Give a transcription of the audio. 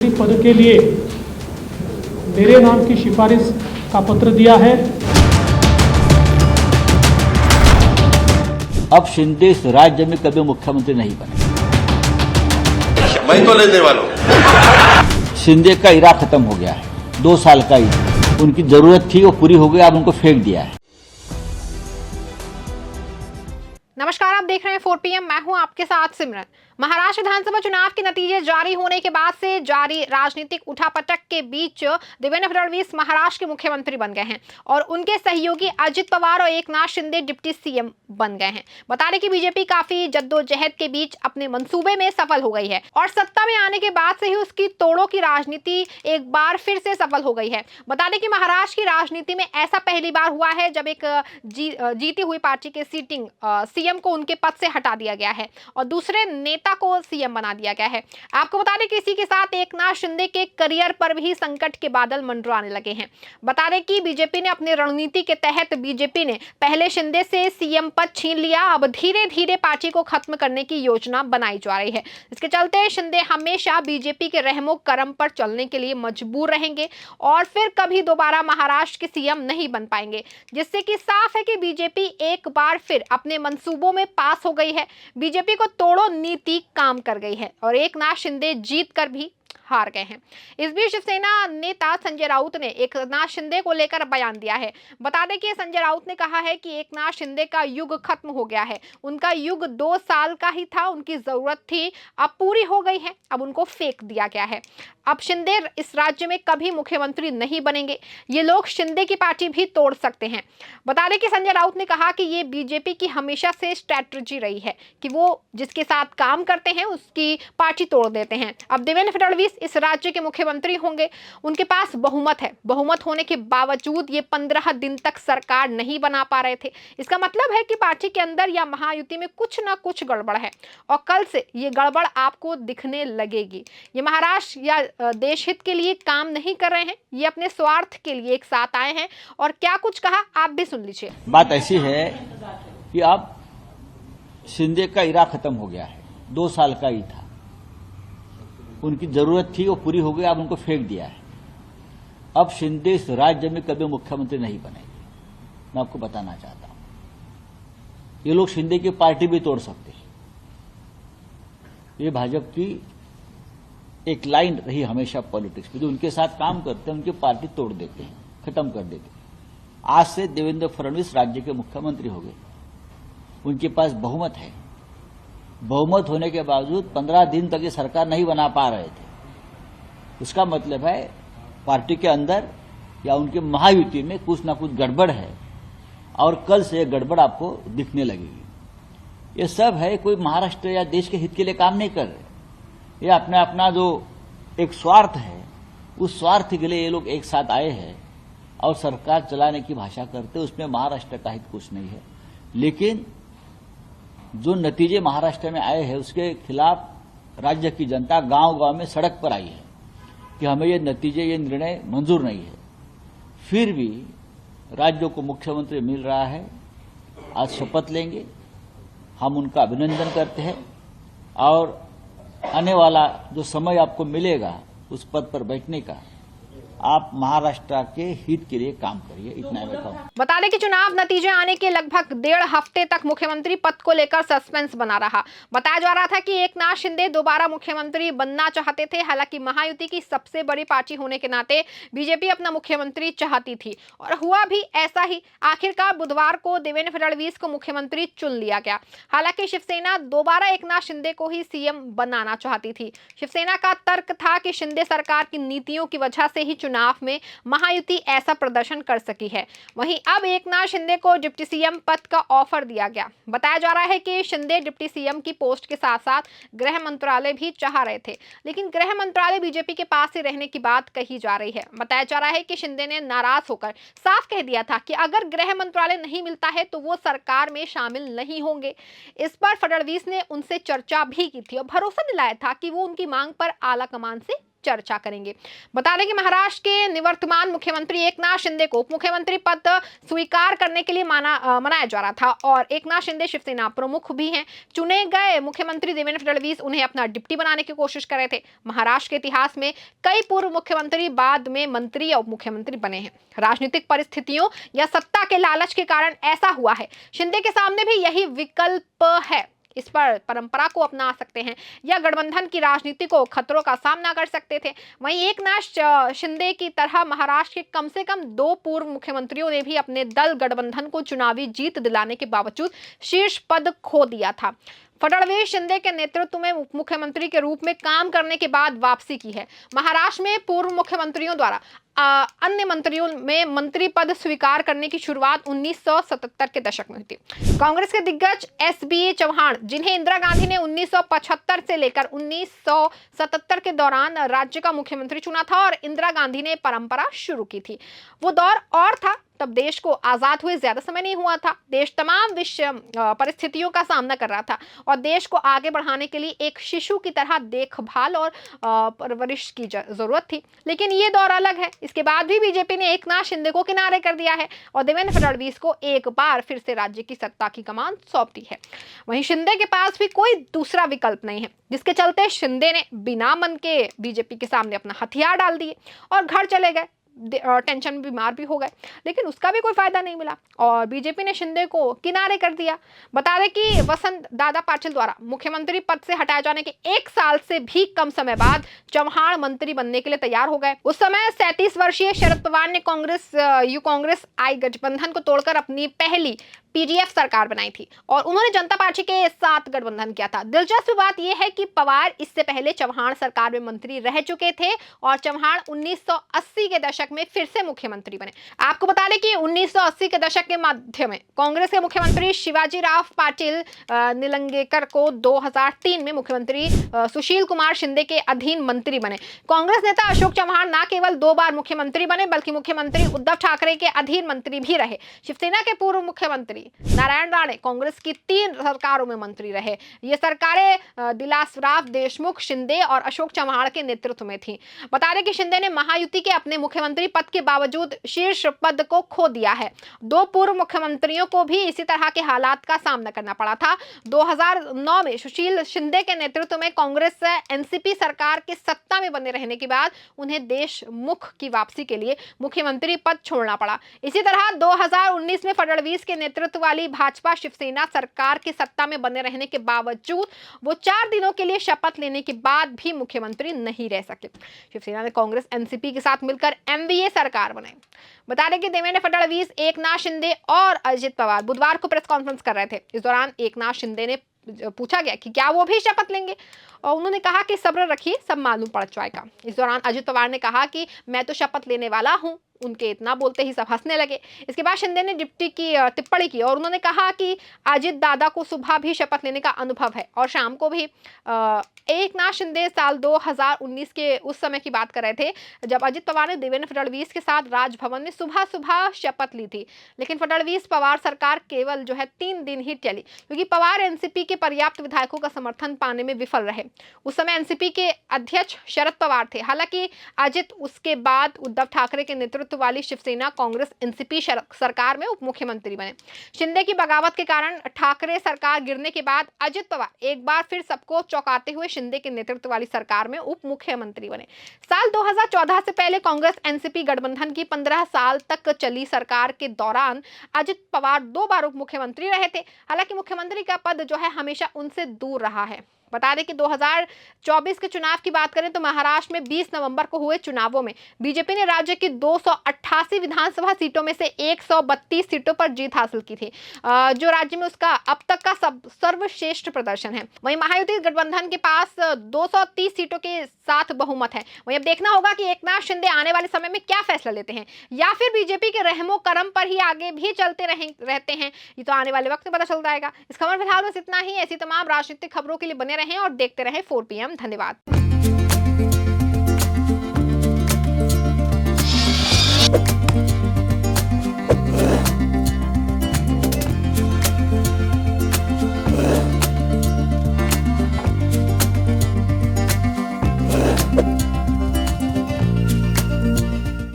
पद के लिए मेरे नाम की सिफारिश का पत्र दिया है। अब शिंदे इस राज्य में कभी मुख्यमंत्री नहीं बने। मैं तो लेने वाला हूं। शिंदे का इरा खत्म हो गया है। 2 साल का इरा, उनकी जरूरत थी वो पूरी हो गई, अब उनको फेंक दिया है। नमस्कार, आप देख रहे हैं 4 PM। मैं हूं आपके साथ सिमरन। महाराष्ट्र विधानसभा चुनाव के नतीजे जारी होने के बाद से जारी राजनीतिक उठापटक के बीच देवेंद्र फडणवीस महाराष्ट्र के मुख्यमंत्री बन गए हैं और उनके सहयोगी अजित पवार और एकनाथ शिंदे डिप्टी सीएम बन गए हैं। बता दें कि बीजेपी काफी जद्दोजहद के बीच अपने मंसूबे में सफल हो गई है और सत्ता में आने के बाद से ही उसकी तोड़ों की राजनीति एक बार फिर से सफल हो गई है। बता दें कि महाराष्ट्र की राजनीति में ऐसा पहली बार हुआ है जब एक जीती हुई पार्टी के सीटिंग सीएम को उनके पद से हटा दिया गया है और दूसरे नेता को सीएम बना दिया गया है। आपको बता दें कि इसी के साथ एकनाथ शिंदे के करियर पर भी संकट के बादल मंडराने लगे हैं। बता दें कि बीजेपी ने अपनी रणनीति के तहत बीजेपी ने पहले शिंदे से सीएम पद छीन लिया। अब धीरे धीरे पार्टी को खत्म करने की योजना बनाई जा रही है। इसके चलते शिंदे हमेशा बीजेपी के रहमो करम पर चलने के लिए मजबूर रहेंगे और फिर कभी दोबारा महाराष्ट्र के सीएम नहीं बन पाएंगे, जिससे कि साफ है कि बीजेपी एक बार फिर अपने मंसूबों में पास हो गई है। बीजेपी को तोड़ो नीति काम कर गई है और एकनाथ शिंदे जीत कर भी हार गए हैं। इस बीच शिवसेना नेता संजय राउत ने एकनाथ शिंदे को लेकर बयान दिया है। बता दें कि संजय राउत ने कहा है कि एकनाथ शिंदे का युग खत्म हो गया है। उनका युग 2 साल का ही था, उनकी जरूरत थी, अब पूरी हो गई है, अब उनको फेंक दिया गया है। अब शिंदे इस राज्य में कभी मुख्यमंत्री नहीं बनेंगे। ये लोग शिंदे की पार्टी भी तोड़ सकते हैं। बता दें कि संजय राउत ने कहा कि ये बीजेपी की हमेशा से स्ट्रैटेजी रही है कि वो जिसके साथ काम करते हैं उसकी पार्टी तोड़ देते हैं। अब देवेंद्र फडणवीस इस राज्य के मुख्यमंत्री होंगे। उनके पास बहुमत है। बहुमत होने के बावजूद ये 15 दिन तक सरकार नहीं बना पा रहे थे। इसका मतलब है कि पार्टी के अंदर या महायुति में कुछ ना कुछ गड़बड़ है और कल से ये गड़बड़ आपको दिखने लगेगी। ये महाराष्ट्र या देश हित के लिए काम नहीं कर रहे हैं, ये अपने स्वार्थ के लिए एक साथ आए हैं और क्या कुछ कहा आप भी सुन लीजिए। बात ऐसी है कि अब शिंदे का इरा खत्म हो गया है। 2 साल का ही था, उनकी जरूरत थी वो पूरी हो गई, अब उनको फेंक दिया है। अब शिंदे इस राज्य में कभी मुख्यमंत्री नहीं बनेंगे। मैं आपको बताना चाहता हूं, ये लोग शिंदे की पार्टी भी तोड़ सकते हैं। ये भाजपा की एक लाइन रही हमेशा पॉलिटिक्स में, जो उनके साथ काम करते हैं उनकी पार्टी तोड़ देते हैं, खत्म कर देते हैं। आज से देवेंद्र फडणवीस राज्य के मुख्यमंत्री हो गए। उनके पास बहुमत है। बहुमत होने के बावजूद 15 दिन तक ये सरकार नहीं बना पा रहे थे। उसका मतलब है पार्टी के अंदर या उनके महायुति में कुछ ना कुछ गड़बड़ है और कल से ये गड़बड़ आपको दिखने लगेगी। ये सब है, कोई महाराष्ट्र या देश के हित के लिए काम नहीं कर रहे। ये अपना जो एक स्वार्थ है, उस स्वार्थ के लिए ये लोग एक साथ आए हैं और सरकार चलाने की भाषा करते, उसमें महाराष्ट्र का हित कुछ नहीं है। लेकिन जो नतीजे महाराष्ट्र में आए हैं उसके खिलाफ राज्य की जनता गांव गांव में सड़क पर आई है कि हमें ये नतीजे, ये निर्णय मंजूर नहीं है। फिर भी राज्य को मुख्यमंत्री मिल रहा है। आज शपथ लेंगे, हम उनका अभिनंदन करते हैं और आने वाला जो समय आपको मिलेगा उस पद पर बैठने का, आप महाराष्ट्र के हित के लिए काम करिए। इतना मैं कहूं। बता दें कि चुनाव नतीजे आने के लगभग 1.5 हफ्ते तक मुख्यमंत्री पद को लेकर सस्पेंस बना रहा। बताया जा रहा था कि एकनाथ शिंदे दोबारा मुख्यमंत्री बनना चाहते थे। हालांकि महायुति की सबसे बड़ी पार्टी होने के नाते बीजेपी अपना मुख्यमंत्री चाहती थी और हुआ भी ऐसा ही। आखिरकार बुधवार को देवेंद्र फडणवीस को मुख्यमंत्री चुन लिया गया। हालांकि शिवसेना दोबारा एकनाथ शिंदे को ही सीएम बनाना चाहती थी। शिवसेना का तर्क था कि शिंदे सरकार की नीतियों की वजह से ही चुनाव में महायुति ऐसा प्रदर्शन कर सकी है। वहीं अब एकनाथ शिंदे को डिप्टी सीएम पद का ऑफर दिया गया। बताया जा रहा है कि शिंदे डिप्टी सीएम की पोस्ट के साथ साथ गृह मंत्रालय भी चाह रहे थे, लेकिन गृह मंत्रालय बीजेपी के पास ही रहने की बात कही जा रही है। बताया जा रहा है कि शिंदे ने नाराज होकर साफ कह दिया था कि अगर गृह मंत्रालय नहीं मिलता है तो वो सरकार में शामिल नहीं होंगे। इस पर फडणवीस ने उनसे चर्चा भी की थी और भरोसा दिलाया था कि वो उनकी मांग पर आला कमान से चर्चा करेंगे। बता दें कि महाराष्ट्र के निवर्तमान मुख्यमंत्री एकनाथ शिंदे को उप मुख्यमंत्री पद स्वीकार करने के लिए मनाया जा रहा था और एकनाथ शिंदे शिवसेना प्रमुख भी हैं। चुने गए मुख्यमंत्री देवेंद्र फडणवीस उन्हें अपना डिप्टी बनाने की कोशिश कर रहे थे। महाराष्ट्र के इतिहास में कई पूर्व मुख्यमंत्री बाद में मंत्री या उप मुख्यमंत्री बने हैं। राजनीतिक परिस्थितियों या सत्ता के लालच के कारण ऐसा हुआ है। शिंदे के सामने भी यही विकल्प है। इस पर परंपरा को अपना सकते हैं या गठबंधन की राजनीति को खतरों का सामना कर सकते थे। वहीं एकनाथ शिंदे की तरह महाराष्ट्र के कम से कम 2 पूर्व मुख्यमंत्रियों ने भी अपने दल गठबंधन को चुनावी जीत दिलाने के बावजूद शीर्ष पद खो दिया था। फडणवीस शिंदे के नेतृत्व में उप मुख्यमंत्री के रूप में काम करने के बाद वापसी की है। महाराष्ट्र में पूर्व मुख्यमंत्रियों द्वारा अन्य मंत्रियों में मंत्री पद स्वीकार करने की शुरुआत 1977 के दशक में हुई थी। कांग्रेस के दिग्गज एसबी चौहान, जिन्हें इंदिरा गांधी ने 1975 से लेकर 1977 के दौरान राज्य का मुख्यमंत्री चुना था और इंदिरा गांधी ने परंपरा शुरू की थी। वो दौर और था, तब देश को आजाद हुए ज्यादा समय नहीं हुआ था। देश तमाम परिस्थितियों का सामना कर रहा था और देश को आगे बढ़ाने के लिए एक शिशु की तरह देखभाल और परवरिश की जरूरत थी। लेकिन ये दौर अलग है। इसके बाद भी बीजेपी ने एकनाथ शिंदे को किनारे कर दिया है और देवेंद्र फडणवीस को एक बार फिर से राज्य की सत्ता की कमान सौंप दी है। वहीं शिंदे के पास भी कोई दूसरा विकल्प नहीं है, जिसके चलते शिंदे ने बिना मन के बीजेपी के सामने अपना हथियार डाल दिए और घर चले गए। टेंशन में बीमार भी हो गए, लेकिन उसका भी कोई फायदा नहीं मिला और बीजेपी ने शिंदे को किनारे कर दिया। बता दें कि वसंत दादा पाटिल द्वारा मुख्यमंत्री पद से हटाए जाने के 1 साल से भी कम समय बाद चौहान मंत्री बनने के लिए तैयार हो गए। उस समय 37 वर्षीय शरद पवार ने कांग्रेस आई गठबंधन को तोड़कर अपनी पहली पीडीएफ सरकार बनाई थी और उन्होंने जनता पार्टी के साथ गठबंधन किया था। दिलचस्प बात यह है कि पवार इससे पहले चौहान सरकार में मंत्री रह चुके थे और चौहान 1980 के दशक में फिर से मुख्यमंत्री बने। आपको बता दें कि 1980 के दशक के मध्य में कांग्रेस के मुख्यमंत्री शिवाजी राव पाटिल निलंगेकर को 2003 में मुख्यमंत्री सुशील कुमार शिंदे के अधीन मंत्री बने। कांग्रेस नेता अशोक चौहान न केवल 2 बार मुख्यमंत्री बने बल्कि मुख्यमंत्री उद्धव ठाकरे के अधीन मंत्री भी रहे। शिवसेना के पूर्व मुख्यमंत्री नारायण राणे कांग्रेस की 3 सरकारों में मंत्री रहे। ये सरकारें दिलासराव देशमुख, शिंदे और अशोक चौहान के नेतृत्व में थी। बता दें कि शिंदे ने महायुति के अपने मुख्यमंत्री पद के बावजूद शीर्ष पद को खो दिया है। 2 पूर्व मुख्यमंत्रियों को भी इसी तरह के हालात का सामना करना पड़ा था। 2009 में सुशील शिंदे के नेतृत्व में कांग्रेस एनसीपी सरकार के सत्ता में बने रहने के बाद उन्हें देशमुख की वापसी के लिए मुख्यमंत्री पद छोड़ना पड़ा। इसी तरह 2019 में फडणवीस के नेतृत्व वाली भाजपा शिवसेना सरकार की सत्ता में बने रहने के बावजूद वो 4 दिनों के लिए शपथ लेने के बाद भी मुख्यमंत्री नहीं रह सके। शिवसेना ने कांग्रेस एनसीपी के साथ मिलकर एमवीए सरकार बनाई। बता दें कि देवेंद्र फडणवीस, एकनाथ शिंदे और अजित पवार बुधवार को प्रेस कॉन्फ्रेंस कर रहे थे। इस दौरान एकनाथ शिंदे ने पूछा गया कि क्या वो भी शपथ लेंगे और उन्होंने कहा कि सब्र रखिए, सब मालूम पड़ जाएगा। इस दौरान अजित पवार ने कहा कि मैं तो शपथ लेने वाला हूं। उनके इतना बोलते ही सब हंसने लगे। इसके बाद शिंदे ने डिप्टी की टिप्पणी की और उन्होंने कहा कि अजित दादा को सुबह भी शपथ लेने का अनुभव है और शाम को भी। एकनाथ शिंदे साल 2019 के उस समय की बात कर रहे थे जब अजित पवार ने देवेंद्र फडणवीस के साथ राजभवन में सुबह सुबह शपथ ली थी। लेकिन फडणवीस पवार सरकार केवल 3 दिन ही चली क्योंकि पवार एनसीपी के पर्याप्त विधायकों का समर्थन पाने में विफल रहे। उस समय एनसीपी के अध्यक्ष शरद पवार थे। हालांकि अजित उसके बाद उद्धव ठाकरे के नेतृत्व वाली शिवसेना कांग्रेस एनसीपी सरकार में उप मुख्यमंत्री बने। शिंदे की बगावत के कारण ठाकरे सरकार गिरने के बाद अजित पवार एक बार फिर सबको चौंकाते हुए शिंदे के नेतृत्व वाली सरकार में उप मुख्यमंत्री बने। साल 2014 से पहले कांग्रेस एनसीपी गठबंधन की 15 साल तक चली सरकार के दौरान अजित पवार 2 बार उप मुख्यमंत्री रहे थे। हालांकि मुख्यमंत्री का पद हमेशा उनसे दूर रहा है। बता दें कि 2024 के चुनाव की बात करें तो महाराष्ट्र में 20 नवंबर को हुए चुनावों में बीजेपी ने राज्य की 288 विधानसभा सीटों में से 132 सीटों पर जीत हासिल की थी, जो राज्य में उसका अब तक का सर्वश्रेष्ठ प्रदर्शन है। वहीं महायुति गठबंधन के पास 230 सीटों के साथ बहुमत है। वहीं अब देखना होगा कि एकनाथ शिंदे आने वाले समय में क्या फैसला लेते हैं या फिर बीजेपी के रहमो करम पर ही आगे भी चलते रहते हैं। ये तो आने वाले वक्त में पता चल जाएगा। इस खबर फिलहाल बस इतना ही। ऐसी तमाम राजनीतिक खबरों के लिए बने रहें और देखते रहें 4 PM। धन्यवाद।